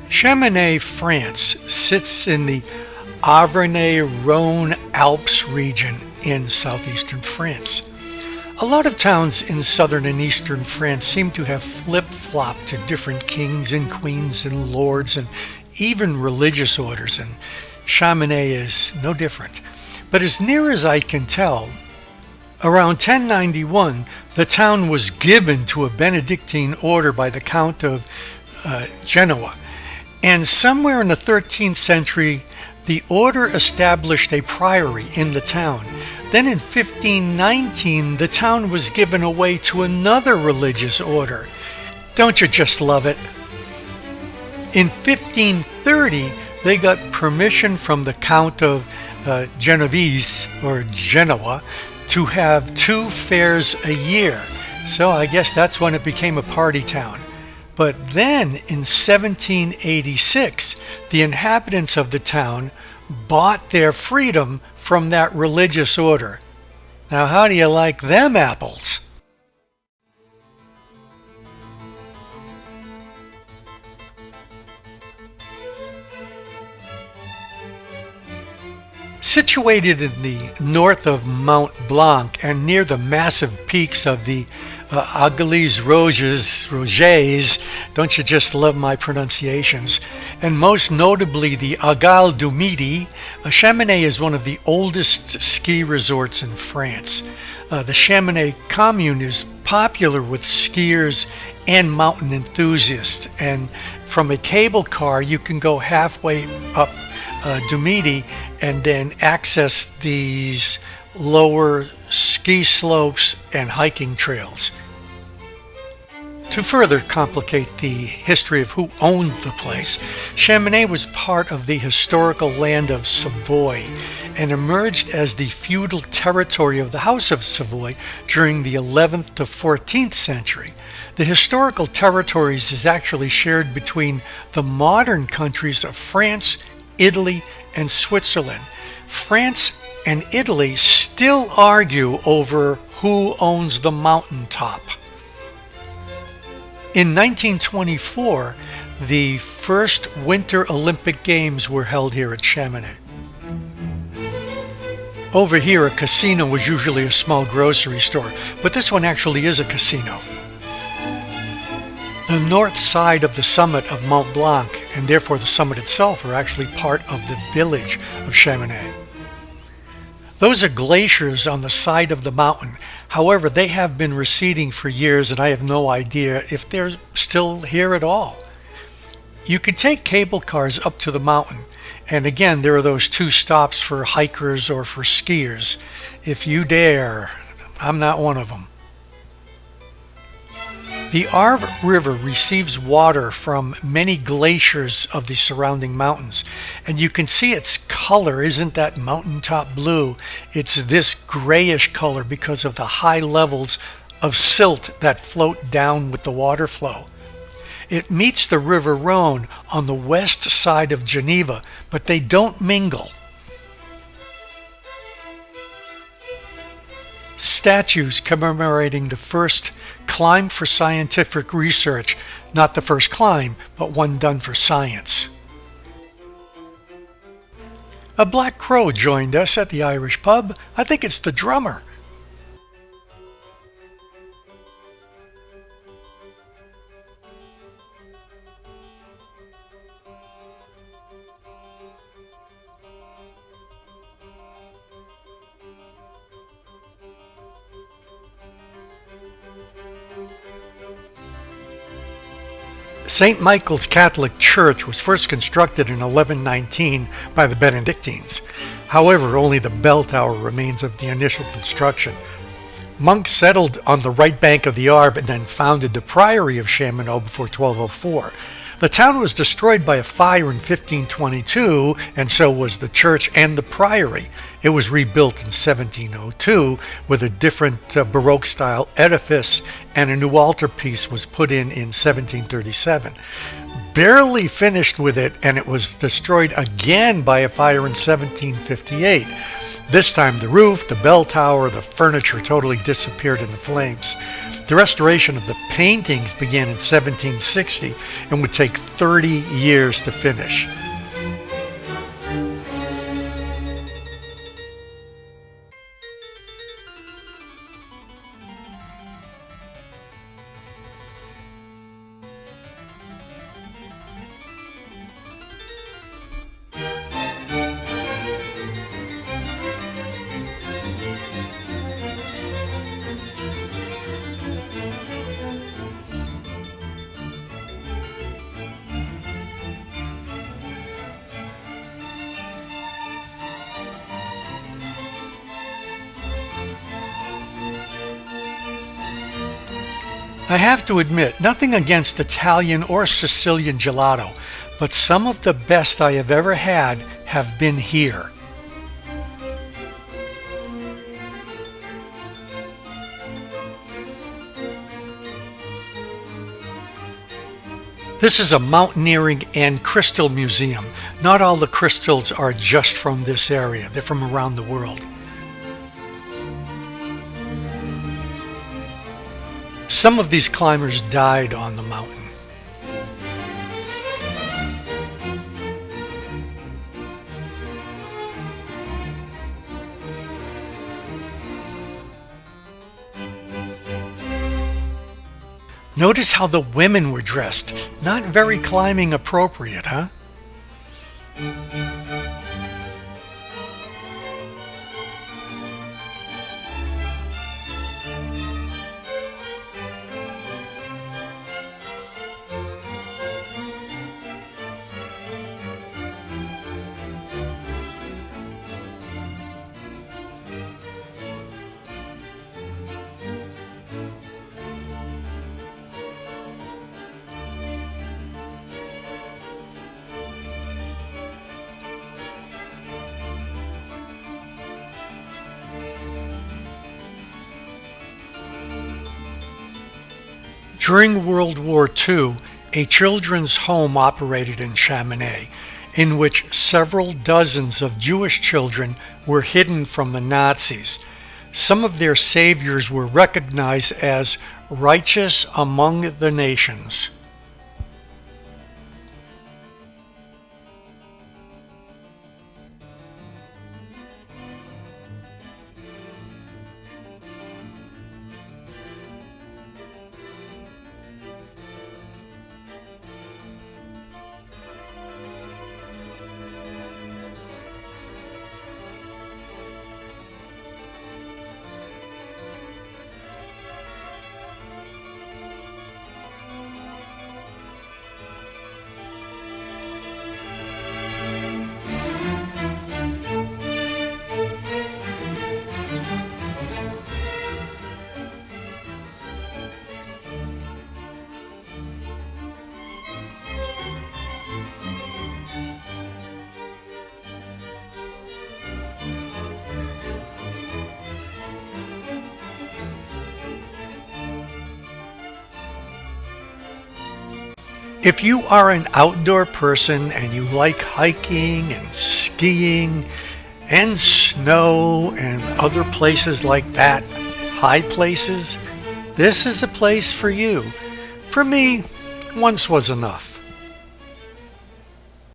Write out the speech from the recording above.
Chamonix, France sits in the Auvergne-Rhône Alps region in southeastern France. A lot of towns in southern and eastern France seem to have flip-flopped to different kings and queens and lords and even religious orders, and Chamonix is no different. But as near as I can tell, around 1091, the town was given to a Benedictine order by the Count of Genoa. And somewhere in the 13th century, the order established a priory in the town. Then in 1519, the town was given away to another religious order. Don't you just love it? In 1530, they got permission from the Count of Genovese, or Genoa, to have 2 fairs a year. So I guess that's when it became a party town. But then in 1786, the inhabitants of the town bought their freedom from that religious order. Now, how do you like them apples? Situated in the north of Mont Blanc and near the massive peaks of the Aiguille Roges, don't you just love my pronunciations? And most notably the Aiguille du Midi, Chamonix is one of the oldest ski resorts in France. The Chamonix commune is popular with skiers and mountain enthusiasts, and from a cable car you can go halfway up du Midi and then access these lower ski slopes and hiking trails. To further complicate the history of who owned the place, Chamonix was part of the historical land of Savoy and emerged as the feudal territory of the House of Savoy during the 11th to 14th century. The historical territories is actually shared between the modern countries of France, Italy, and Switzerland. France and Italy still argue over who owns the mountaintop. In 1924, the first Winter Olympic Games were held here at Chamonix. Over here, a casino was usually a small grocery store, but this one actually is a casino. The north side of the summit of Mont Blanc, and therefore the summit itself, are actually part of the village of Chamonix. Those are glaciers on the side of the mountain. However, they have been receding for years, and I have no idea if they're still here at all. You can take cable cars up to the mountain, and again, there are those 2 stops for hikers or for skiers. If you dare, I'm not one of them. The Arve River receives water from many glaciers of the surrounding mountains, and you can see its color isn't that mountaintop blue. It's this grayish color because of the high levels of silt that float down with the water flow. It meets the River Rhône on the west side of Geneva, but they don't mingle. Statues commemorating the first climb for scientific research, not the first climb, but one done for science. A black crow joined us at the Irish pub. I think it's the drummer. St. Michael's Catholic Church was first constructed in 1119 by the Benedictines. However, only the bell tower remains of the initial construction. Monks settled on the right bank of the Arve and then founded the Priory of Chamonix before 1204. The town was destroyed by a fire in 1522, and so was the church and the priory. It was rebuilt in 1702 with a different Baroque-style edifice, and a new altarpiece was put in 1737. Barely finished with it, and it was destroyed again by a fire in 1758. This time the roof, the bell tower, the furniture totally disappeared in the flames. The restoration of the paintings began in 1760 and would take 30 years to finish. I have to admit, nothing against Italian or Sicilian gelato, but some of the best I have ever had have been here. This is a mountaineering and crystal museum. Not all the crystals are just from this area, they're from around the world. Some of these climbers died on the mountain. Notice how the women were dressed. Not very climbing appropriate, huh? During World War II, a children's home operated in Chamonix, in which several dozens of Jewish children were hidden from the Nazis. Some of their saviors were recognized as righteous among the nations. If you are an outdoor person and you like hiking and skiing and snow and other places like that, high places, this is a place for you. For me, once was enough.